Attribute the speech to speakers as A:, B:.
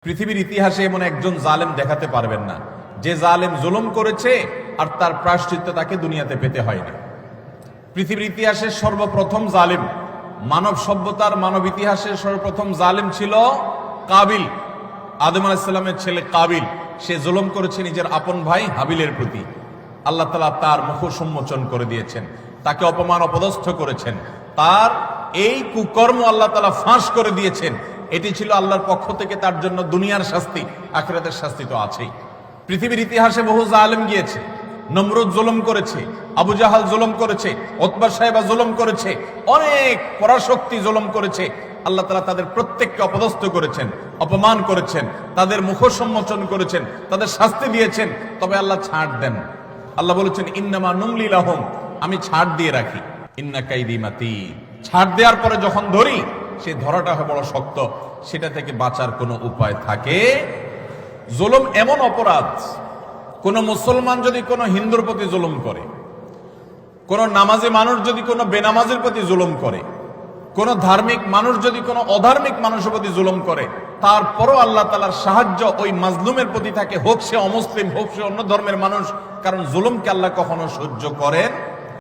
A: পৃথিবীর ইতিহাসে এমন একজন জালেম দেখাতে পারবেন না যে জালেম জুলুম করেছে আর তার প্রায়শ্চিত্ত তাকে দুনিয়াতে পেতে হয়নি। পৃথিবীর ইতিহাসের সর্বপ্রথম জালেম, মানব সভ্যতার মানব ইতিহাসের সর্বপ্রথম জালেম ছিল কাবিল। আদম আলাইহিস সালামের ছেলে কাবিল, সে জুলুম করেছে নিজের আপন ভাই হাবিলের প্রতি। আল্লাহ তাআলা তার মুখ উন্মোচন করে দিয়েছেন, তাকে অপমান অপদস্থ করেছেন, তার এই কুকর্ম আল্লাহ তাআলা ফাঁস করে দিয়েছেন। এটি ছিল আল্লাহর পক্ষ থেকে তার জন্য দুনিয়ার শাস্তি, আখিরাতের শাস্তি তো আছেই। পৃথিবীর ইতিহাসে বহু জালেম গিয়েছে, নমরুদ জুলুম করেছে, আবু জাহাল জুলুম করেছে, উতবা সাহেবা জুলুম করেছে, অনেক পরাশক্তি জুলুম করেছে। আল্লাহ তাআলা তাদের প্রত্যেককে অপদস্থ করেছেন, অপমান করেছেন, তাদের মুখ সম্মোচন করেছেন, তাদের শাস্তি দিয়েছেন। তবে আল্লাহ ছাড় দেন। আল্লাহ বলেছেন ইন্নামা নুমলি লাহুম, আমি ছাড় দিয়ে রাখি। ইন্না কাইদি মাতিন, ছাড় দেওয়ার পরে যখন ধরি সে ধরাটা হয় বড় শক্ত, সেটা থেকে বাঁচার কোনো উপায় থাকে? জুলুম এমন অপরাধ, কোন মুসলমান যদি কোনো হিন্দুর প্রতি জুলুম করে, কোন নামাজি মানুষ যদি কোনো বেনামাজির প্রতি জুলুম করে, কোন ধার্মিক মানুষ যদি কোনো অধার্মিক মানুষের প্রতি জুলুম করে, তারপরও আল্লাহ তাআলার সাহায্য ওই মাজলুমের প্রতি থাকে, হোক সে অমুসলিম, হোক সে অন্য ধর্মের মানুষ। কারণ জুলুমকে আল্লাহ কখনো সহ্য করেন